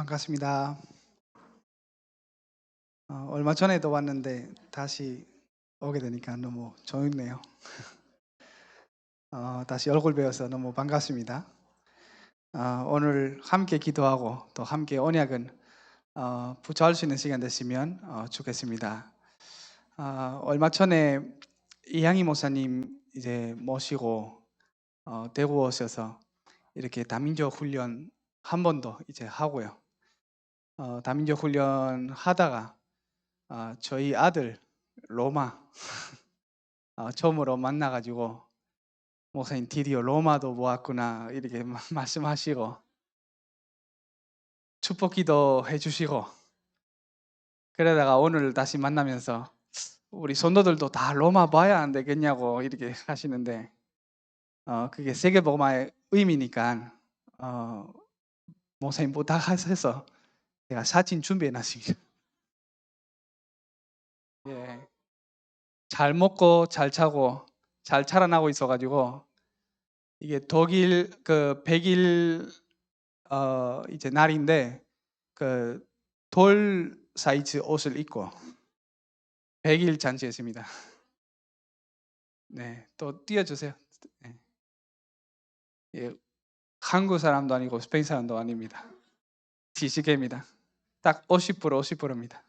반갑습니다. 얼마 전에도 왔는데 다시 오게 되니까 너무 좋네요. 다시 얼굴 뵈어서 너무 반갑습니다. 오늘 함께 기도하고 또 함께 언약은 부처할 수 있는 시간 되시면 좋겠습니다. 얼마 전에 이향희 목사님 이제 모시고 대구 오셔서 이렇게 다민족 훈련 한 번 더 이제 하고요. 다민족 훈련 하다가 저희 아들 로마 처음으로 만나가지고 목사님 드디어 로마도 모았구나 이렇게 말씀하시고 축복기도 해주시고, 그러다가 오늘 다시 만나면서 우리 손도들도 다 로마 봐야 안 되겠냐고 이렇게 하시는데 그게 세계복음화의 의미니까 목사님 부탁하셔서 제가 사진 준비해 놨습니다. 예, 잘 먹고 잘 차고 잘 자라나고 있어가지고 이게 독일 그 100일 이제 날인데 그 돌 사이즈 옷을 입고 100일 잔치했습니다. 네, 또 띄워주세요. 네. 예, 한국 사람도 아니고 스페인 사람도 아닙니다. 지식입니다. 딱 50% 50%입니다.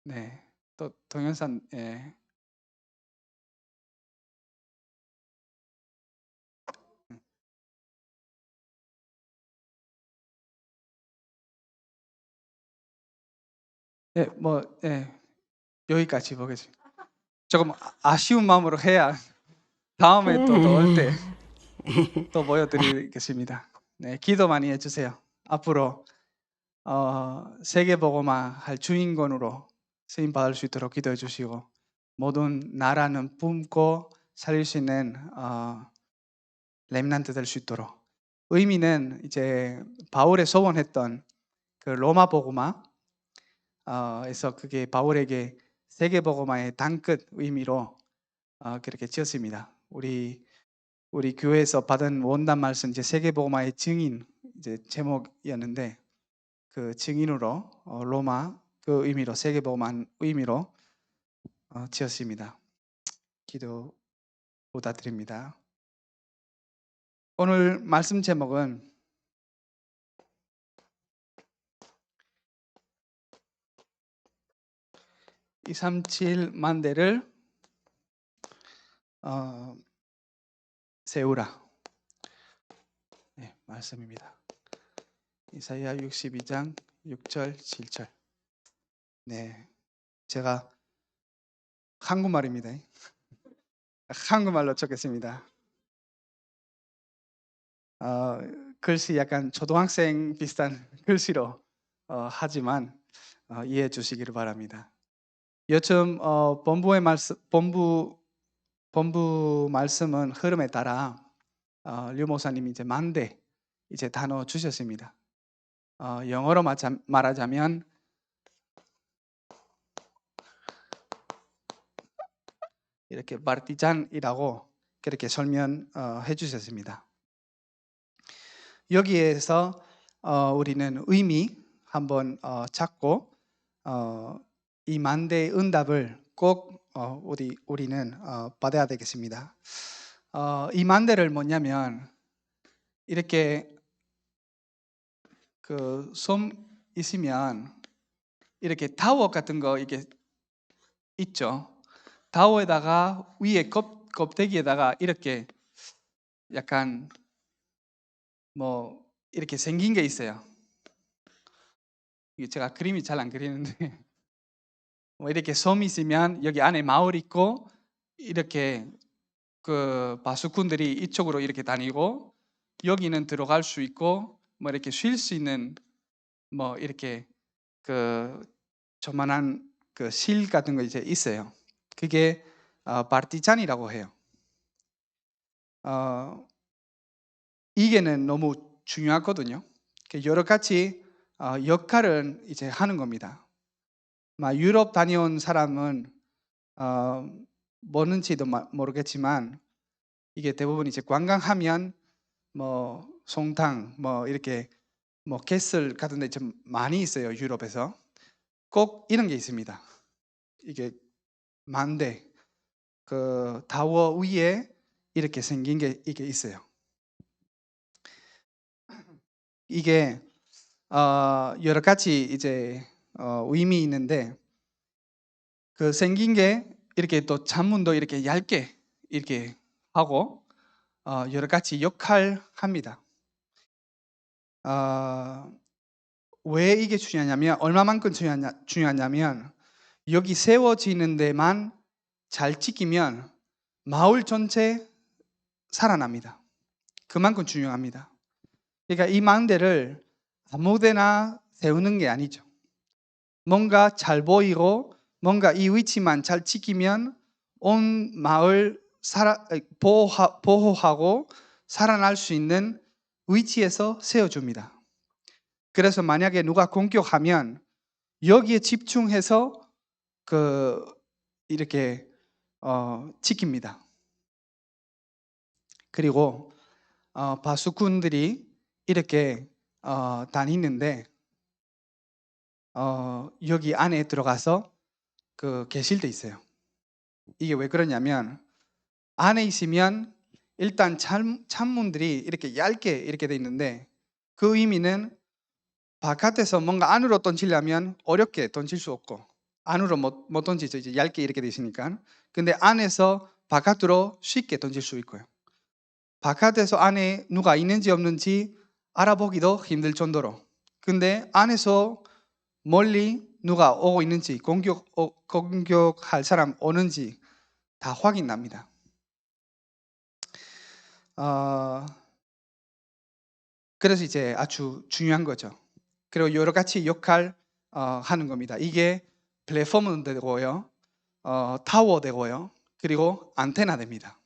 네, 또 동영상 여기까지 보겠습니다. 조금 아쉬운 마음으로 해야 다음에 또 올 때 또 보여드리겠습니다. 네, 기도 많이 해주세요. 앞으로 세계복음화 할 주인공으로 쓰임 받을 수 있도록 기도해 주시고, 모든 나라는 뿜고 살릴 수 있는 렘넌트 될 수 있도록. 의미는 이제 바울의 소원했던 그 로마 복음화 에서 그게 바울에게 세계복음화의 단끝 의미로 그렇게 지었습니다. 우리 교회에서 받은 원단 말씀 이제 세계복음화의 증인 이제 제목이었는데 그 증인으로 로마 그 의미로 세계복음화 의미로 지었습니다. 기도 부탁드립니다. 오늘 말씀 제목은 237만 대를 세우라. 네, 말씀입니다. 이사야 62장 6절 7절. 네, 제가 한국말입니다. 한국말로 적겠습니다. 글씨 약간 초등학생 비슷한 글씨로 하지만 이해해 주시기를 바랍니다. 요즘 본부의 본부 말씀은 흐름에 따라 류 목사님이 이제 만대 이제 단어 주셨습니다. 영어로 말하자면 이렇게 파르티잔이라고 그렇게 설명해 주셨습니다. 여기에서 우리는 의미 한번 찾고 이 만대의 응답을 꼭 우리는 받아야 되겠습니다. 이 만대를 뭐냐면 이렇게 그 섬 있으면 이렇게 타워 같은 거 이렇게 있죠. 타워에다가 위에 껍데기에다가 이렇게 약간 뭐 이렇게 생긴 게 있어요. 이게 제가 그림이 잘 안 그리는데 뭐 이렇게 섬이 있으면 여기 안에 마을 있고 이렇게 그 바수꾼들이 이쪽으로 이렇게 다니고 여기는 들어갈 수 있고 뭐 이렇게 쉴 수 있는 뭐 이렇게 그 조만한 그 실 같은 거 이제 있어요. 그게 파르티잔이라고 해요. 이게는 너무 중요하거든요. 여러 가지 역할을 이제 하는 겁니다. 유럽 다녀온 사람은 뭐는지도 모르겠지만 이게 대부분 이제 관광하면 뭐 송탕 뭐 이렇게 뭐 캐슬 같은 데 좀 많이 있어요. 유럽에서 꼭 이런 게 있습니다. 이게 만대 그 타워 위에 이렇게 생긴 게 이게 있어요. 이게 여러 가지 이제 의미 있는데 그 생긴 게 이렇게 또 잔문도 이렇게 얇게 이렇게 하고 여러 가지 역할 합니다. 왜 이게 중요하냐면 얼마만큼 중요하냐면 여기 세워지는 데만 잘 지키면 마을 전체 살아납니다. 그만큼 중요합니다. 그러니까 이 망대를 아무데나 세우는 게 아니죠. 뭔가 잘 보이고 뭔가 이 위치만 잘 지키면 온 마을 보호하고 살아날 수 있는 위치에서 세워줍니다. 그래서 만약에 누가 공격하면 여기에 집중해서 이렇게 지킵니다. 그리고 바수꾼들이 이렇게 다니는데 여기 안에 들어가서 계실 때 있어요. 이게 왜 그러냐면 안에 있으면 일단 창문들이 이렇게 얇게 이렇게 돼 있는데 그 의미는 바깥에서 뭔가 안으로 던지려면 어렵게 던질 수 없고 안으로 못 던지죠. 이제 얇게 이렇게 돼 있으니까. 근데 안에서 바깥으로 쉽게 던질 수 있고요. 바깥에서 안에 누가 있는지 없는지 알아보기도 힘들 정도로. 근데 안에서 멀리 누가 오고 있는지 공격할 사람 오는지 다 확인납니다. 그래서 이제 아주 중요한 거죠. 그리고 여러 가지 역할 하는 겁니다. 이게 플랫폼은 되고요, 타워 되고요, 그리고 안테나 됩니다.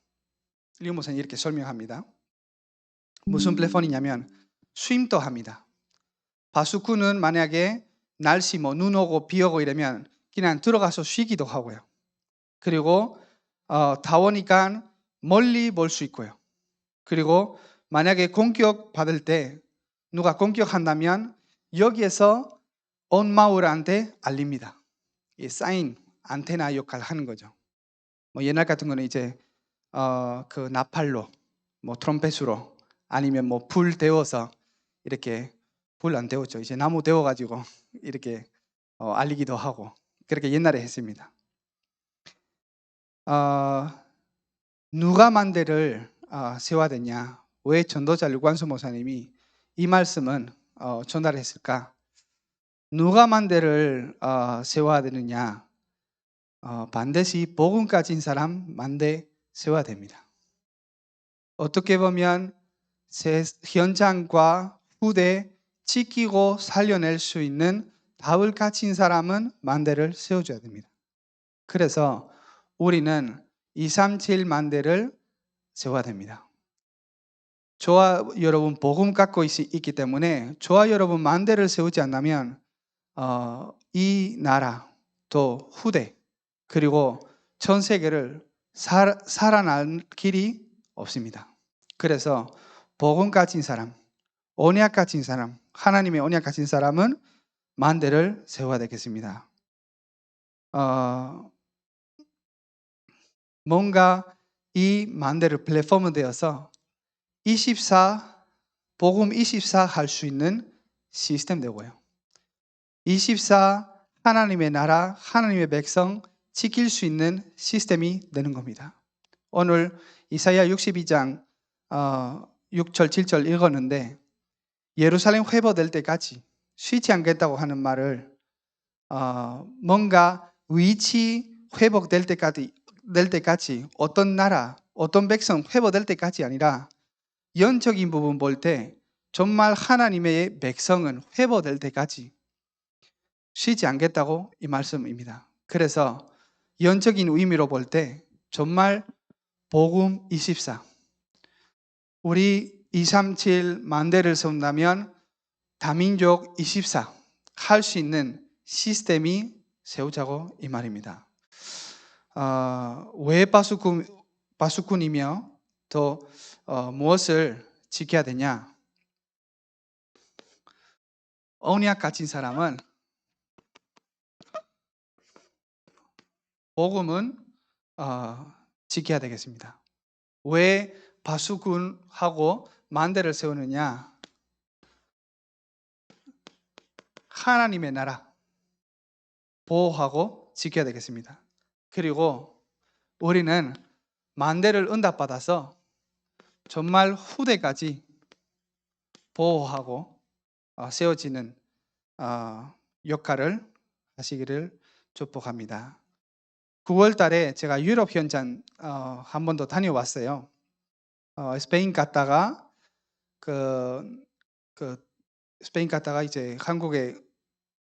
리 목사님 이렇게 설명합니다. 무슨 플랫폼이냐면 쉼도 합니다. 바수꾼은 만약에 날씨 눈 오고 비 오고 이러면 그냥 들어가서 쉬기도 하고요. 그리고 타워니까 멀리 볼 수 있고요. 그리고 만약에 공격 받을 때 누가 공격한다면 여기에서 온 마을한테 알립니다. 이 사인 안테나 역할을 하는 거죠. 뭐 옛날 같은 거는 이제 그 나팔로, 뭐 트럼펫으로 아니면 뭐 불 데워서 이렇게 불 안 데웠죠. 이제 나무 데워가지고 이렇게 알리기도 하고 그렇게 옛날에 했습니다. 누가 만대를 세워야 되냐? 왜 전도자 류관수 목사님이 이 말씀은 전달했을까? 누가 만대를 세워야 되느냐? 반드시 복음 가진 사람 만대 세워야 됩니다. 어떻게 보면 현장과 후대 지키고 살려낼 수 있는 답을 가진 사람은 만대를 세워줘야 됩니다. 그래서 우리는 237 만대를 세워야 됩니다. 저와 여러분 복음 갖고 있기 때문에 저와 여러분 만대를 세우지 않으면 이 나라 또 후대 그리고 전 세계를 살아날 길이 없습니다. 그래서 복음 가진 사람, 언약 가진 사람, 하나님의 언약 가진 사람은 만대를 세워야 되겠습니다. 뭔가 이 만대를 플랫폼은 되어서 24 복음 24 할 수 있는 시스템 되고요. 24 하나님의 나라, 하나님의 백성 지킬 수 있는 시스템이 되는 겁니다. 오늘 이사야 62장 6절 7절 읽었는데 예루살렘 회복될 때까지 쉬지 않겠다고 하는 말을 뭔가 위치 회복될 때까지 어떤 나라, 어떤 백성 회복될 때까지 아니라 영적인 부분 볼 때 정말 하나님의 백성은 회복될 때까지 쉬지 않겠다고 이 말씀입니다. 그래서 영적인 의미로 볼 때 정말 복음 24 우리 237 만대를 세운다면 다민족 24 할 수 있는 시스템이 세우자고 이 말입니다. 왜 바수꾼이며 또 무엇을 지켜야 되냐? 언약 가진 사람은 복음은 지켜야 되겠습니다. 왜 바수군하고 만대를 세우느냐? 하나님의 나라 보호하고 지켜야 되겠습니다. 그리고 우리는 만대를 응답받아서 정말 후대까지 보호하고 세워지는 역할을 하시기를 축복합니다. 9월 달에 제가 유럽 현장 한 번 더 다녀왔어요. 스페인 갔다가 스페인 갔다가 이제 한국에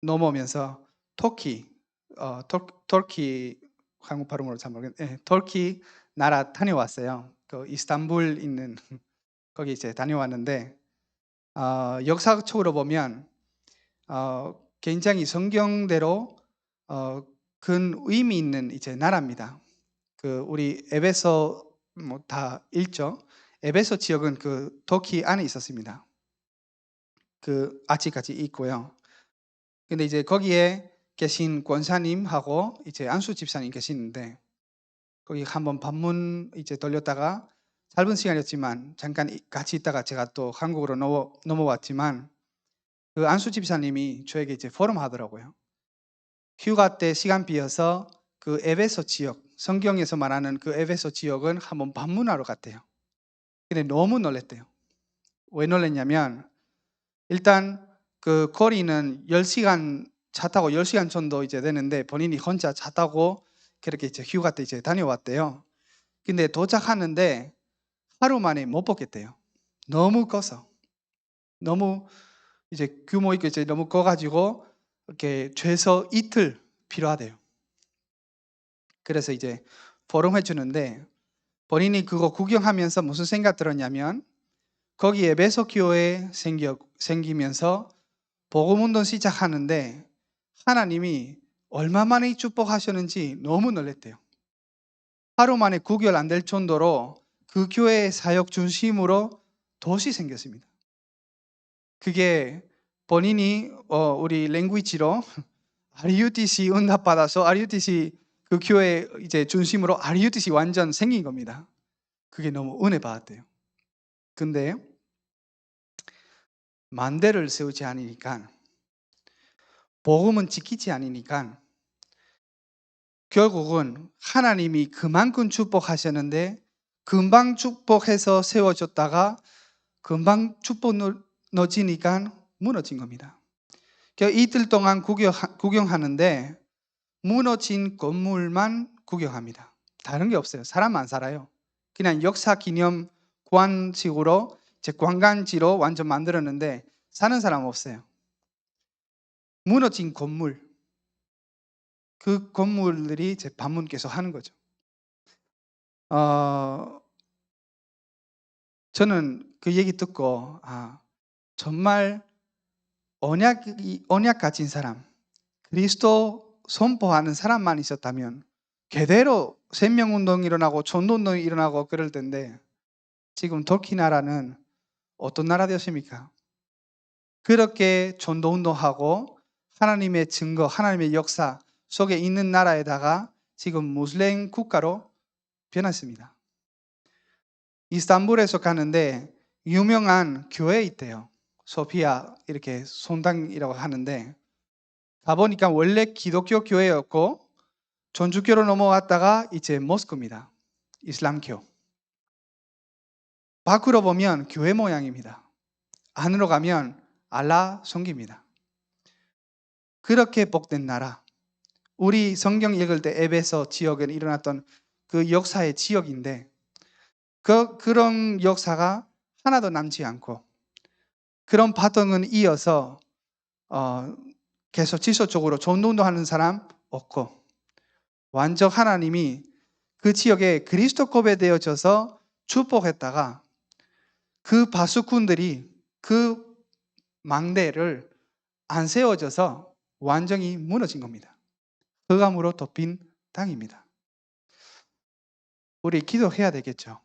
넘어오면서 터키 한국 발음으로 잘 모르겠는데 터키 나라 다녀왔어요. 그 이스탄불 있는 거기 이제 다녀왔는데 역사적으로 보면 굉장히 성경대로 큰 의미 있는 이제 나라입니다. 우리 에베소 다 읽죠. 에베소 지역은 그 터키 안에 있었습니다. 아직까지 있고요. 근데 이제 거기에 계신 권사님하고 이제 안수 집사님 계시는데 거기 한번 방문 이제 돌렸다가 짧은 시간이었지만 잠깐 같이 있다가 제가 또 한국으로 넘어왔지만 그 안수 집사님이 저에게 이제 포럼 하더라고요. 휴가 때 시간 비어서 그 에베소 지역, 성경에서 말하는 그 에베소 지역은 한번 방문하러 갔대요. 근데 너무 놀랬대요. 왜 놀랬냐면 일단 그 거리는 10시간 차 타고 10시간 정도 이제 되는데 본인이 혼자 차 타고 그렇게 이제 휴가 때 이제 다녀왔대요. 근데 도착하는데 하루 만에 못 보겠대요. 너무 커서. 너무 이제 규모 있고 이제 너무 커가지고 이렇게 최소 이틀 필요하대요. 그래서 이제 포럼 해주는데 본인이 그거 구경하면서 무슨 생각 들었냐면 거기 에베소 교회 생기면서 복음운동 시작하는데 하나님이 얼마 만에 축복하셨는지 너무 놀랬대요. 하루 만에 구별 안 될 정도로 그 교회의 사역 중심으로 도시 생겼습니다. 그게 본인이 우리 랭귀지로 RUTC 응답받아서 RUTC 그 교회 이제 중심으로 RUTC 완전 생긴 겁니다. 그게 너무 은혜 받았대요. 근데 만대를 세우지 않으니까 복음은 지키지 않으니까 결국은 하나님이 그만큼 축복하셨는데 금방 축복해서 세워졌다가 금방 축복 넣어지니까 무너진 겁니다. 이틀 동안 구경하는데 무너진 건물만 구경합니다. 다른 게 없어요. 사람 안 살아요. 그냥 역사 기념관식으로 관광지로 완전 만들었는데 사는 사람 없어요. 무너진 건물, 그 건물들이 제 방문 계속 하는 거죠. 저는 그 얘기 듣고 정말 언약 가진 사람, 그리스도 선포하는 사람만 있었다면 제대로 생명운동이 일어나고 전도운동이 일어나고 그럴 텐데 지금 터키 나라는 어떤 나라 되었습니까? 그렇게 전도운동하고 하나님의 증거, 하나님의 역사 속에 있는 나라에다가 지금 무슬림 국가로 변했습니다. 이스탄불에서 가는데 유명한 교회 있대요. 소피아 이렇게 성당이라고 하는데 가보니까 원래 기독교 교회였고 전주교로 넘어갔다가 이제 모스크입니다. 이슬람교. 밖으로 보면 교회 모양입니다. 안으로 가면 알라 성기입니다. 그렇게 복된 나라. 우리 성경 읽을 때 에베소 지역에 일어났던 그 역사의 지역인데 그런 역사가 하나도 남지 않고 그런 바통은 이어서 계속 지속적으로 전도운동하는 사람 없고 완전 하나님이 그 지역에 그리스도 고백되어져서 축복했다가 그 바수꾼들이 그 망대를 안 세워져서 완전히 무너진 겁니다. 흑암으로 덮인 땅입니다. 우리 기도해야 되겠죠.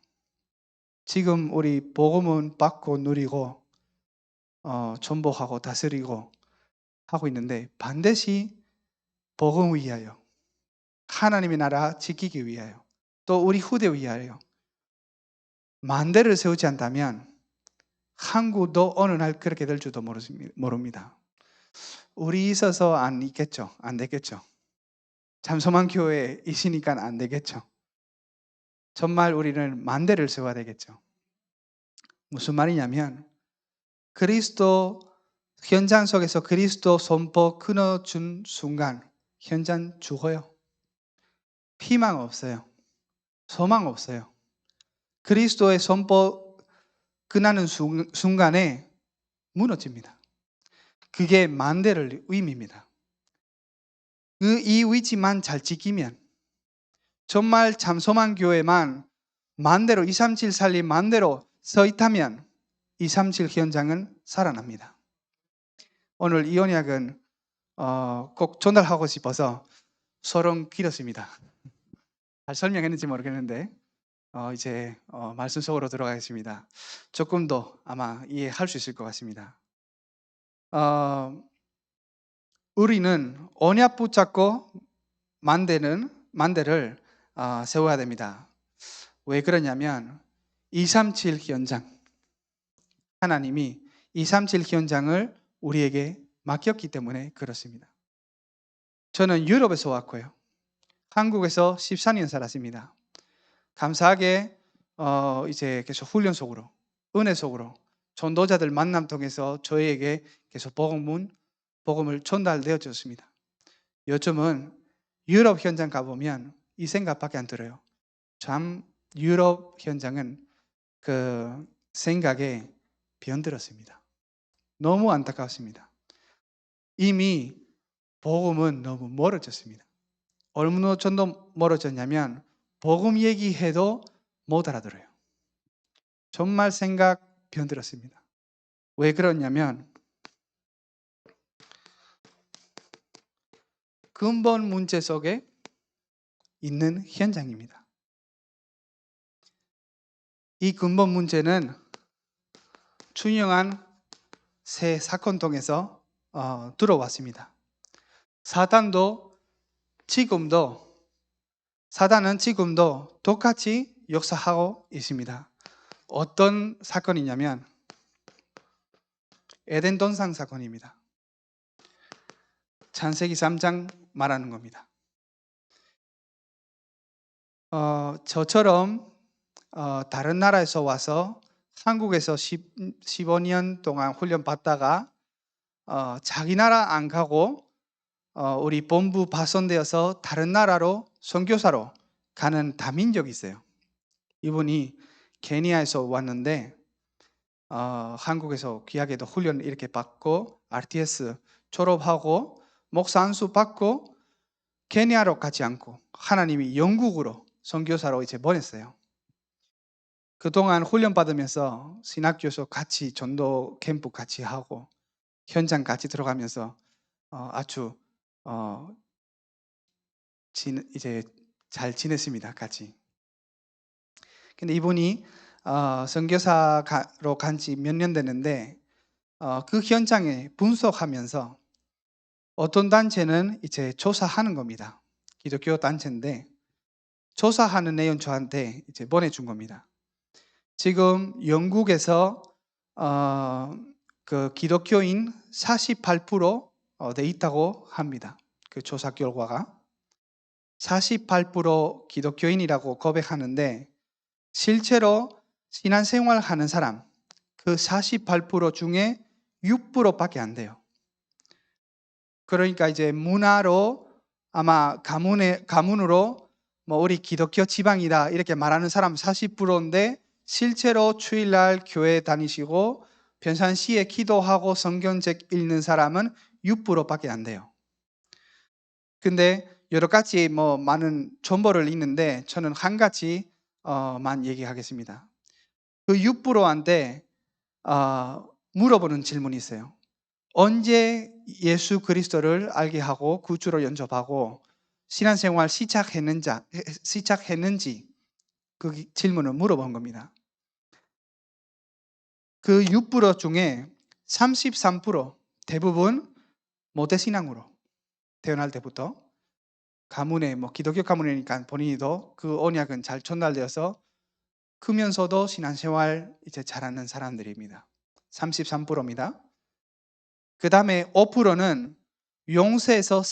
지금 우리 복음은 받고 누리고 전복하고 다스리고 하고 있는데 반드시 복음을 위하여, 하나님의 나라 지키기 위하여, 또 우리 후대 위하여 만대를 세우지 않다면 한국도 어느 날 그렇게 될 줄도 모릅니다. 우리 있어서 안 있겠죠. 안 되겠죠. 잠소만 교회에 있으니까 안 되겠죠. 정말 우리는 만대를 세워야 되겠죠. 무슨 말이냐면 그리스도 현장 속에서 그리스도 선포 끊어준 순간 현장 죽어요. 희망 없어요. 소망 없어요. 그리스도의 선포 끝나는 순간에 무너집니다. 그게 만대를 의미입니다. 이 위치만 잘 지키면, 정말 잠소만 교회만 만대로 237 살림 만대로 서 있다면 237 현장은 살아납니다. 오늘 이 언약은 꼭 전달하고 싶어서 서론 길었습니다. 잘 설명했는지 모르겠는데 이제 말씀 속으로 들어가겠습니다. 조금 더 아마 이해할 수 있을 것 같습니다. 우리는 언약 붙잡고 만대를 세워야 됩니다. 왜 그러냐면 237 현장, 하나님이 237 현장을 우리에게 맡겼기 때문에 그렇습니다. 저는 유럽에서 왔고요. 한국에서 14년 살았습니다. 감사하게 이제 계속 훈련 속으로, 은혜 속으로 전도자들 만남 통해서 저희에게 계속 복음을 전달되어졌습니다. 요즘은 유럽 현장 가보면 이 생각밖에 안 들어요. 참 유럽 현장은 그 생각에 변들었습니다. 너무 안타깝습니다. 이미 복음은 너무 멀어졌습니다. 얼마나 정도 멀어졌냐면 복음 얘기해도 못 알아들어요. 정말 생각 변들었습니다. 왜 그러냐면 근본 문제 속에 있는 현장입니다. 이 근본 문제는 중요한 새 사건 통해서 들어왔습니다. 사단은 지금도 똑같이 역사하고 있습니다. 어떤 사건이냐면 에덴 동산 사건입니다. 창세기 3장 말하는 겁니다. 저처럼 다른 나라에서 와서 한국에서 15년 동안 훈련 받다가 자기 나라 안 가고 우리 본부 파송되어서 다른 나라로 선교사로 가는 다민족이 있어요. 이분이 케니아에서 왔는데 한국에서 귀하게도 훈련 이렇게 받고 RTS 졸업하고 목사 안수 받고 케니아로 가지 않고 하나님이 영국으로 선교사로 이제 보냈어요. 그동안 훈련 받으면서 신학교에서 같이 전도 캠프 같이 하고 현장 같이 들어가면서 아주 이제 잘 지냈습니다. 같이. 근데 이분이 선교사로 간 지 몇 년 됐는데 그 현장에 분석하면서 어떤 단체는 이제 조사하는 겁니다. 기독교 단체인데 조사하는 내용 저한테 이제 보내준 겁니다. 지금 영국에서 그 기독교인 48%돼 있다고 합니다. 그 조사 결과가 48% 기독교인이라고 고백하는데 실제로 신앙생활 하는 사람 그 48% 중에 6%밖에 안 돼요. 그러니까 이제 문화로 아마 가문으로 뭐 우리 기독교 지방이다 이렇게 말하는 사람 40%인데 실제로 주일날 교회 다니시고 평상시에 기도하고 성경책 읽는 사람은 6%밖에 안 돼요. 근데 여러 가지 뭐 많은 정보를 읽는데 저는 한 가지만 얘기하겠습니다. 그 6%한테 물어보는 질문이 있어요. 언제 예수 그리스도를 알게 하고 구주로 영접하고 신앙생활 시작했는지 그 질문을 물어본 겁니다. 그 6% 중에 33% 대부분 모태신앙으로 태어날 때부터 가문에 기독교 가문이니까 본인도 그 언약은 잘 전달되어서 크면서도 신앙생활 이제 잘하는 사람들입니다. 33%입니다. 그 다음에 5%는 0세에서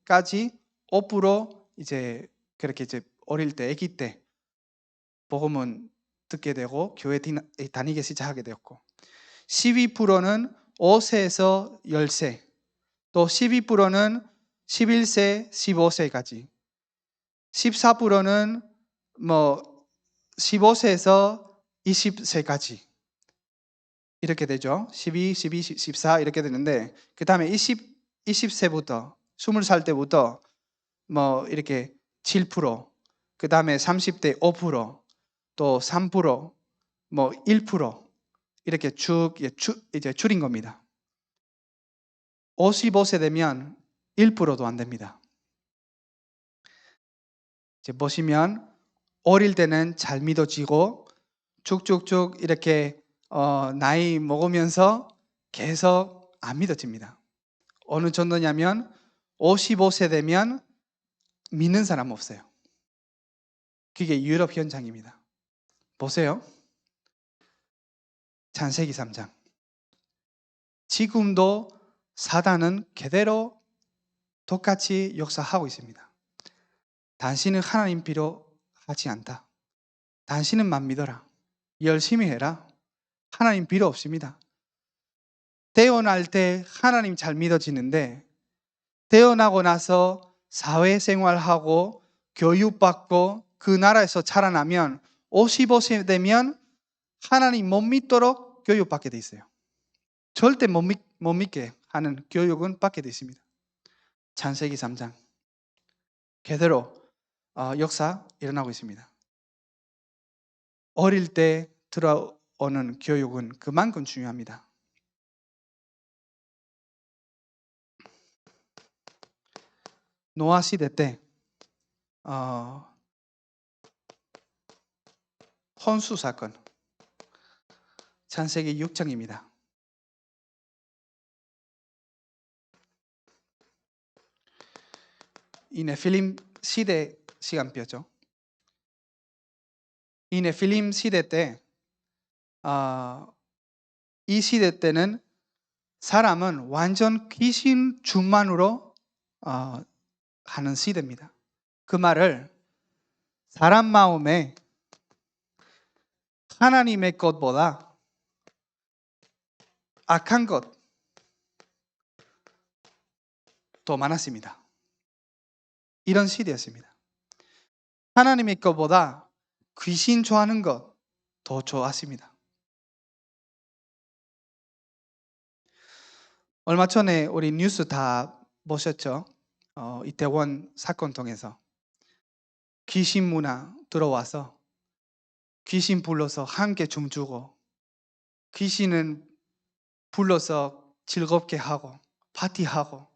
4세까지 5% 이제 그렇게 이제 어릴 때, 아기 때 복음은 듣게 되고 교회 다니기 시작하게 되었고, 12%는 5세에서 10세, 또 12%는 11세, 15세까지, 14%는 15세에서 20세까지 이렇게 되죠. 12, 12, 14 이렇게 되는데, 그 다음에 20세부터 20살 때부터 이렇게 7%, 그 다음에 30대 5%, 또 3%, 1% 이렇게 쭉 이제 줄인 겁니다. 55세 되면 1%도 안 됩니다. 이제 보시면 어릴 때는 잘 믿어지고 쭉쭉쭉 이렇게 나이 먹으면서 계속 안 믿어집니다. 어느 정도냐면 55세 되면 믿는 사람 없어요. 그게 유럽 현장입니다. 보세요. 창세기 3장. 지금도 사단은 그대로 똑같이 역사하고 있습니다. 당신은 하나님 필요하지 않다. 당신은만 믿어라. 열심히 해라. 하나님 필요 없습니다. 태어날 때 하나님 잘 믿어지는데 태어나고 나서 사회생활하고 교육받고 그 나라에서 자라나면 55세 되면 하나님 못 믿도록 교육받게 돼 있어요. 절대 못 믿게 하는 교육은 받게 돼 있습니다. 창세기 3장 그대로 역사 일어나고 있습니다. 어릴 때 들어오는 교육은 그만큼 중요합니다. 노아 시대 때 혼수 사건, 창세기 6장입니다. 이 네필림 시대 시간표죠. 이 네필림 시대 때, 이 시대 때는 사람은 완전 귀신 주만으로 하는 시대입니다. 그 말을 사람 마음에 하나님의 것보다 악한 것 더 많았습니다. 이런 시대였습니다. 하나님의 것보다 귀신 좋아하는 것 더 좋았습니다. 얼마 전에 우리 뉴스 다 보셨죠? 이태원 사건 통해서 귀신 문화 들어와서 귀신 불러서 함께 춤추고 귀신은 불러서 즐겁게 하고 파티하고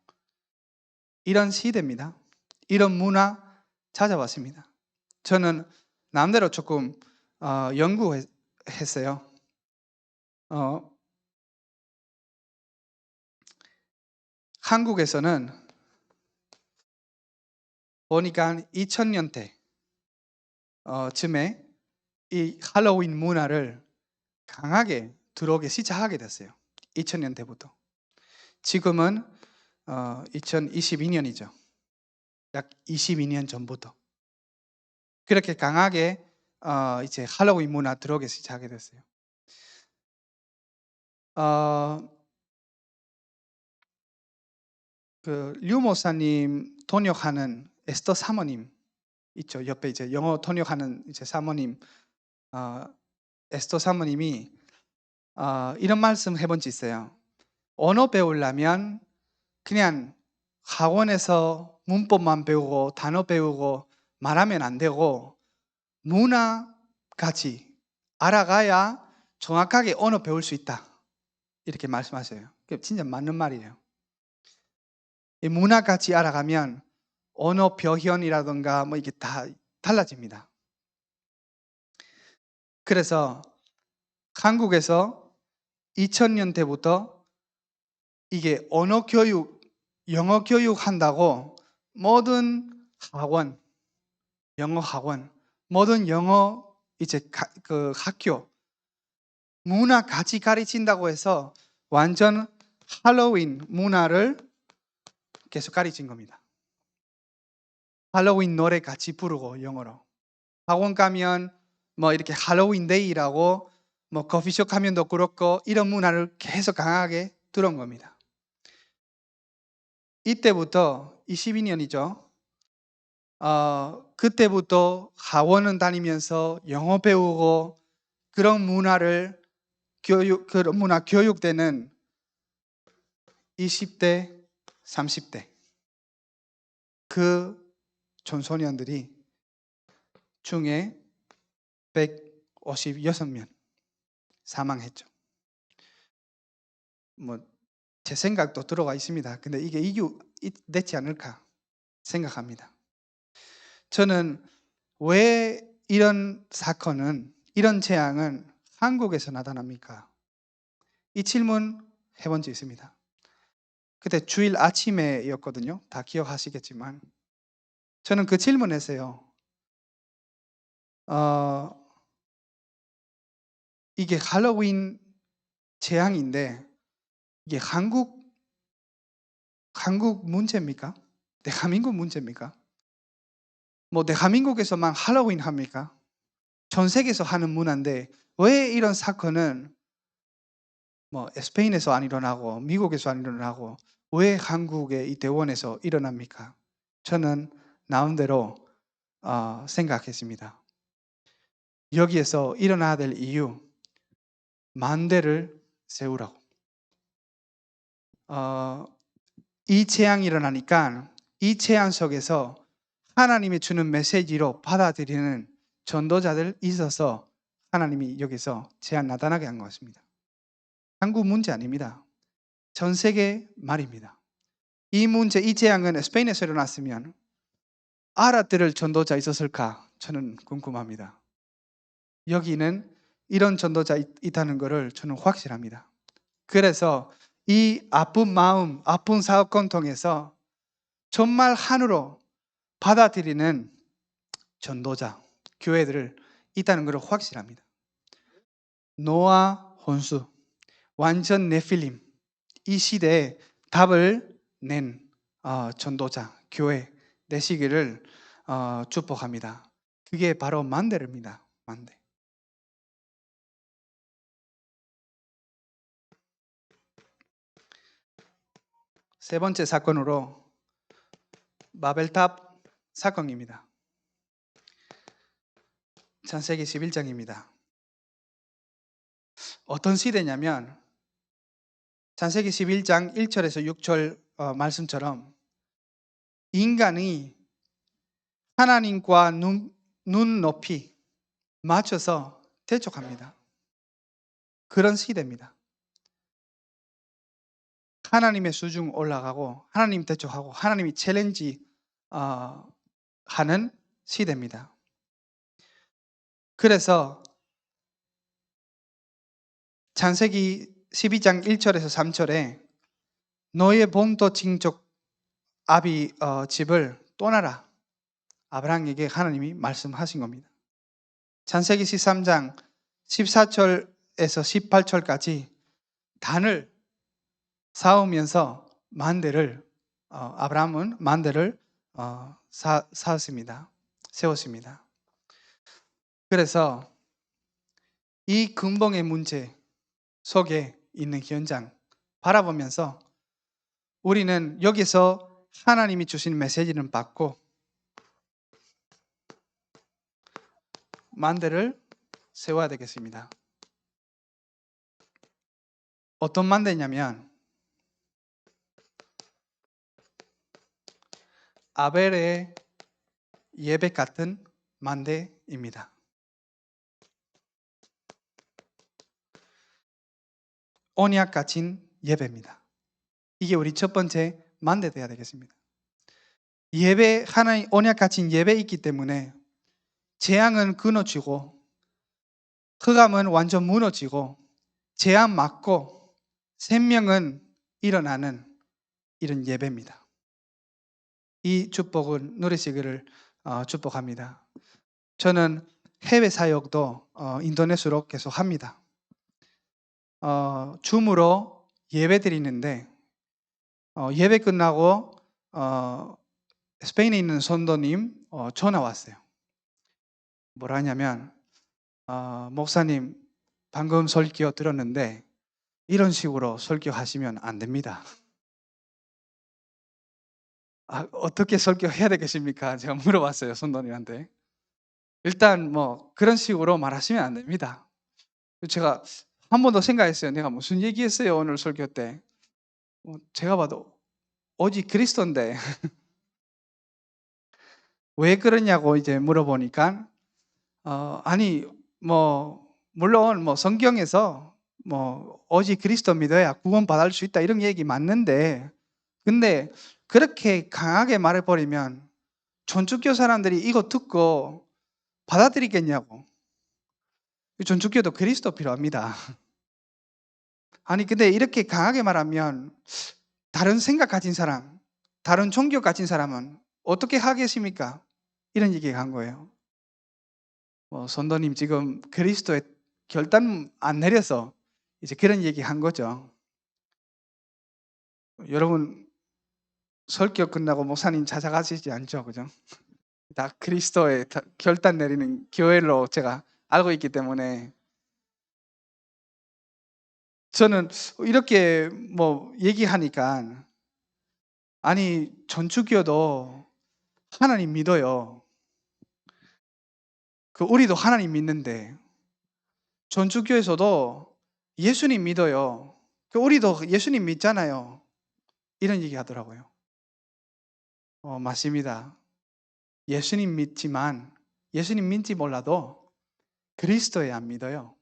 이런 시대입니다. 이런 문화 찾아왔습니다. 저는 나름대로 조금 연구했어요. 한국에서는 보니까 2000년대 쯤에 이 할로윈 문화를 강하게 들어오기 시작하게 됐어요. 2000년대부터. 지금은 2022년이죠. 약 22년 전부터 그렇게 강하게 이제 할로윈 문화 들어오기 시작하게 됐어요. 그 류모사님 통역하는 에스더 사모님 있죠. 옆에 이제 영어 통역하는 이제 사모님, 에스더 사모님이 이런 말씀 해본 적 있어요. 언어 배우려면 그냥 학원에서 문법만 배우고 단어 배우고 말하면 안 되고 문화까지 알아가야 정확하게 언어 배울 수 있다. 이렇게 말씀하셔요. 그게 진짜 맞는 말이에요. 이 문화까지 알아가면 언어 표현이라든가 이게 다 달라집니다. 그래서 한국에서 2000년대부터 이게 언어 교육 영어 교육한다고 모든 학원, 영어 학원, 모든 영어 그 학교 문화 같이 가르친다고 해서 완전 할로윈 문화를 계속 가르친 겁니다. 할로윈 노래 같이 부르고 영어로. 학원 가면 뭐 이렇게 할로윈 데이라고 뭐 커피숍 가면도 그렇고 이런 문화를 계속 강하게 들어온 겁니다. 이때부터 22년이죠. 그때부터 학원은 다니면서 영어 배우고 그런 문화를 그런 문화 교육되는 20대, 30대 그 청소년들이 중에 156명 사망했죠. 뭐 제 생각도 들어가 있습니다. 근데 이게 이유 되지 않을까 생각합니다. 저는 왜 이런 사건은, 이런 재앙은 한국에서 나타납니까? 이 질문 해본 적 있습니다. 그때 주일 아침에였거든요. 다 기억하시겠지만 저는 그 질문했어요. 이게 할로윈 재앙인데 이게 한국 문제입니까? 대한민국 문제입니까? 뭐 대한민국에서만 할로윈 합니까? 전 세계에서 하는 문화인데 왜 이런 사건은 뭐 스페인에서 안 일어나고 미국에서 안 일어나고 왜 한국의 이 대원에서 일어납니까? 저는 나름대로 생각했습니다. 여기에서 일어나야 될 이유, 만대를 세우라고. 이 재앙이 일어나니까 이 재앙 속에서 하나님이 주는 메시지로 받아들이는 전도자들 있어서 하나님이 여기서 재앙 나타나게 한 것 같습니다. 한국 문제 아닙니다. 전 세계 말입니다. 이 문제, 이 재앙은 스페인에서 일어났으면 알아들을 전도자 있었을까? 저는 궁금합니다. 여기는 이런 전도자 있다는 것을 저는 확실합니다. 그래서 이 아픈 마음, 아픈 사건 통해서 정말 한으로 받아들이는 전도자, 교회들을 있다는 것을 확실합니다. 노아 혼수, 완전 네필림, 이 시대에 답을 낸 전도자, 교회 되시기를 축복합니다. 그게 바로 만대입니다. 만대. 세 번째 사건으로 바벨탑 사건입니다. 창세기 11장입니다. 어떤 시대냐면 창세기 11장 1절에서 6절 말씀처럼 인간이 하나님과 눈 높이 맞춰서 대적합니다. 그런 시대입니다. 하나님의 수준 올라가고 하나님 대적하고 하나님이 챌린지 하는 시대입니다. 그래서 창세기 12장 1절에서 3절에 너의 본토 친족 아비 집을 떠나라. 아브라함에게 하나님이 말씀하신 겁니다. 창세기 13장 14절에서 18절까지 단을 쌓으면서 아브라함은 만대를 세웠습니다. 그래서 이 근본의 문제 속에 있는 현장 바라보면서 우리는 여기서 하나님이 주신 메시지는 받고 만대를 세워야 되겠습니다. 어떤 만대냐면 아벨의 예배 같은 만대입니다. 언약 가진 예배입니다. 이게 우리 첫 번째 만대 돼야 되겠습니다. 예배, 하나님 언약 가진 예배 있기 때문에 재앙은 끊어지고 흑암은 완전 무너지고 재앙 맞고 생명은 일어나는 이런 예배입니다. 이 축복을 누리시기를 축복합니다. 저는 해외 사역도 인터넷으로 계속 합니다. 줌으로 예배 드리는데 예배 끝나고 스페인에 있는 성도님 전화 왔어요. 뭐라 하냐면 목사님 방금 설교 들었는데 이런 식으로 설교하시면 안 됩니다. 어떻게 설교해야 되겠습니까? 제가 물어봤어요, 성도님한테. 일단 뭐 그런 식으로 말하시면 안 됩니다. 제가 한 번 더 생각했어요. 내가 무슨 얘기했어요, 오늘 설교 때. 제가 봐도 오직 그리스도인데 왜 그러냐고 이제 물어보니까 아니 뭐 물론 뭐 성경에서 뭐 오직 그리스도 믿어야 구원받을 수 있다 이런 얘기 맞는데 근데 그렇게 강하게 말해버리면 전주교 사람들이 이거 듣고 받아들이겠냐고. 전주교도 그리스도 필요합니다. 아니 근데 이렇게 강하게 말하면 다른 생각 가진 사람, 다른 종교 가진 사람은 어떻게 하겠습니까? 이런 얘기가 한 거예요. 선도님 지금 그리스도의 결단 안 내려서 이제 그런 얘기 한 거죠. 여러분 설교 끝나고 목사님 찾아가시지 않죠, 그죠? 다 그리스도의 결단 내리는 교회로 제가 알고 있기 때문에 저는 이렇게 뭐 얘기하니까 아니 전주교도 하나님 믿어요. 우리도 하나님 믿는데 전주교에서도 예수님 믿어요. 우리도 예수님 믿잖아요. 이런 얘기 하더라고요. 맞습니다. 예수님 믿지만 예수님 믿지 몰라도 그리스도에 안 믿어요.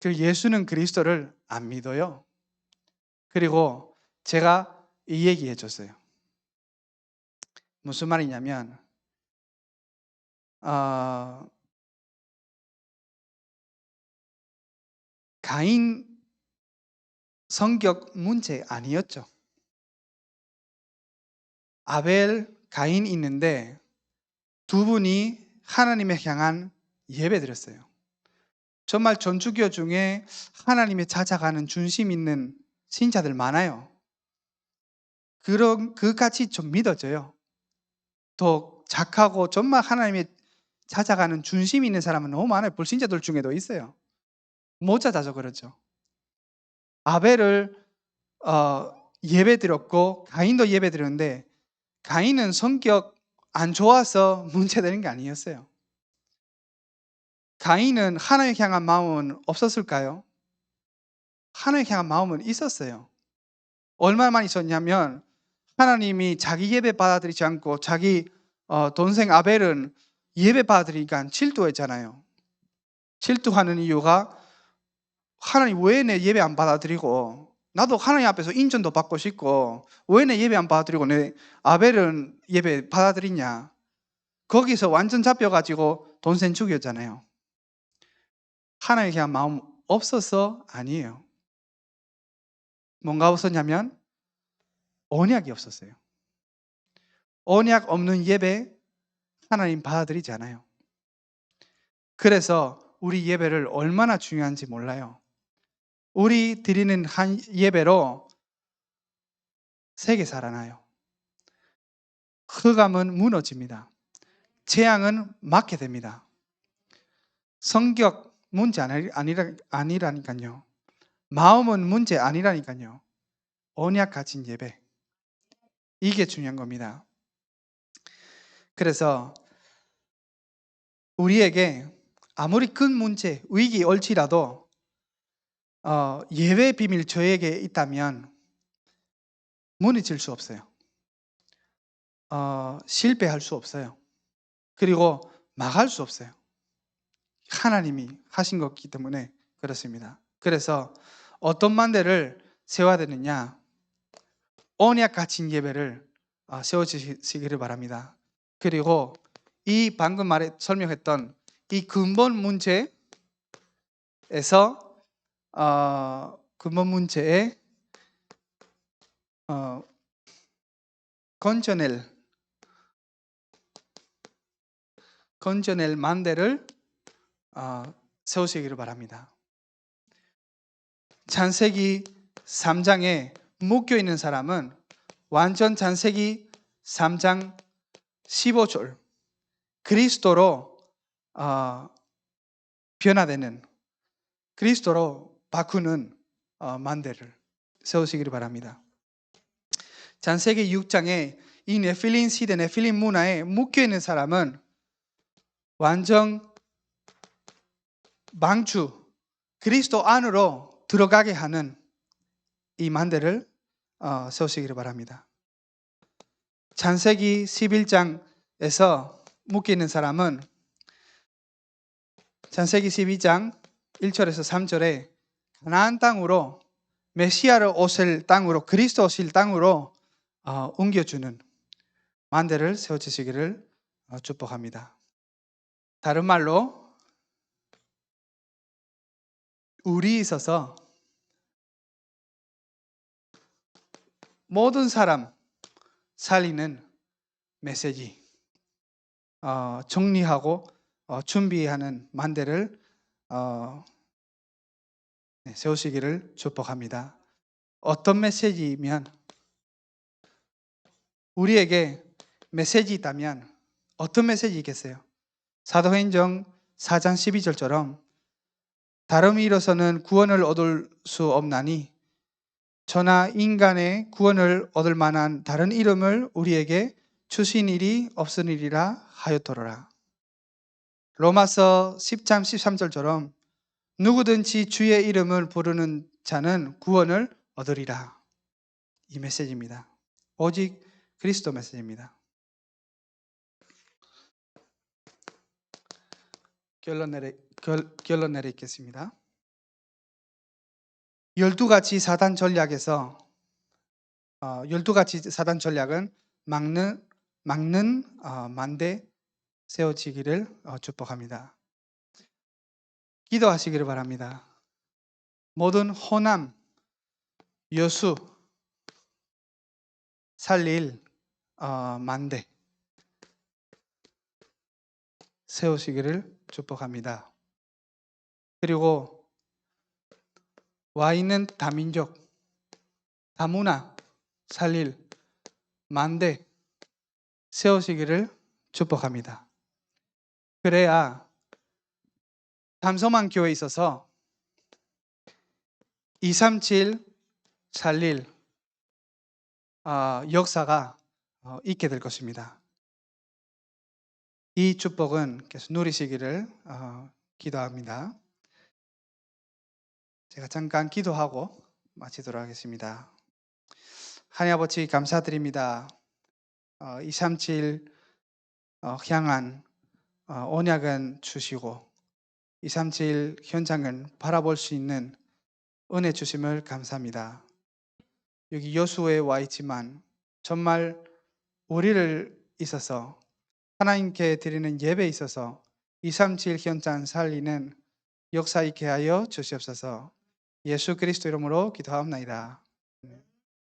예수는 그리스도를 안 믿어요. 그리고 제가 이 얘기 해줬어요. 무슨 말이냐면 가인 성격 문제 아니었죠. 아벨, 가인 있는데 두 분이 하나님에 향한 예배 드렸어요. 정말 전주교 중에 하나님에 찾아가는 중심 있는 신자들 많아요. 그같이 좀 믿어져요. 더 착하고 정말 하나님에 찾아가는 중심 있는 사람은 너무 많아요. 불신자들 중에도 있어요. 못 찾아서 그렇죠. 아벨을 예배 드렸고 가인도 예배 드렸는데 가인은 성격 안 좋아서 문제되는 게 아니었어요. 가인은 하나님을 향한 마음은 없었을까요? 하나님을 향한 마음은 있었어요. 얼마만 있었냐면 하나님이 자기 예배 받아들이지 않고 자기 동생 아벨은 예배 받아들이니까 질투했잖아요. 질투하는 이유가 하나님 왜 내 예배 안 받아들이고 나도 하나님 앞에서 인정도 받고 싶고 왜 내 예배 안 받아들이고 내 아벨은 예배 받아들이냐. 거기서 완전 잡혀가지고 동생 죽였잖아요. 하나님에 대한 마음 없어서 아니에요. 뭔가 없었냐면 언약이 없었어요. 언약 없는 예배 하나님 받아들이지 않아요. 그래서 우리 예배를 얼마나 중요한지 몰라요. 우리 드리는 한 예배로 세계 살아나요. 흑암은 무너집니다. 재앙은 막게 됩니다. 성격 문제 아니라니까요. 마음은 문제 아니라니까요. 언약 가진 예배. 이게 중요한 겁니다. 그래서 우리에게 아무리 큰 문제, 위기 올지라도 예배 비밀 저에게 있다면 무너질 수 없어요. 실패할 수 없어요. 그리고 막을 수 없어요. 하나님이 하신 것이기 때문에 그렇습니다. 그래서 어떤 만대를 세워야 되느냐? 언약 가진 예배를 세워주시기를 바랍니다. 그리고 이 방금 설명했던 이 근본 문제에서 근본 문제에 건져낼 만대를 세우시기를 바랍니다. 창세기 3장에 묶여 있는 사람은 완전 창세기 3장 15절 그리스도로 변화되는, 그리스도로 바꾸는 만대를 세우시기를 바랍니다. 창세기 6장에 이 네필림 시대, 네필림 문화에 묶여있는 사람은 완전 방주, 그리스도 안으로 들어가게 하는 이 만대를 세우시기를 바랍니다. 창세기 11장에서 묶여있는 사람은 창세기 12장 1절에서 3절에 가나안 땅으로, 메시아를 오실 땅으로, 그리스도 오실 땅으로 옮겨주는 만대를 세워주시기를 축복합니다. 다른 말로 우리 있어서 모든 사람 살리는 메시지 정리하고 준비하는 만대를 세우시기를 축복합니다. 어떤 메시지이면, 우리에게 메시지 있다면 어떤 메시지겠어요? 사도행전 4장 12절처럼 다른 이로서는 구원을 얻을 수 없나니 저나 인간의 구원을 얻을 만한 다른 이름을 우리에게 주신 일이 없으리라 하였더라. 로마서 10장 13절처럼 누구든지 주의 이름을 부르는 자는 구원을 얻으리라. 이 메시지입니다. 오직 그리스도 메시지입니다. 결론 내리겠습니다. 12가지 사단 전략에서 12가지 사단 전략은 막는 만대 세워지기를 축복합니다. 기도하시기를 바랍니다. 모든 호남, 여수 살릴 만대 세우시기를 축복합니다. 그리고 와 있는 다민족, 다문화 살릴 만대 세우시기를 축복합니다. 그래야 담소만 교회에 있어서 237 살릴 역사가 있게 될 것입니다. 이 축복은 계속 누리시기를 기도합니다. 제가 잠깐 기도하고 마치도록 하겠습니다. 하나님 아버지 감사드립니다. 237 향한 언약은 주시고 237 현장은 바라볼 수 있는 은혜 주심을 감사합니다. 여기 여수에 와 있지만 정말 우리를 있어서 하나님께 드리는 예배에 있어서 237 현장 살리는 역사 있게 하여 주시옵소서. 예수 그리스도 이름으로 기도하옵나이다.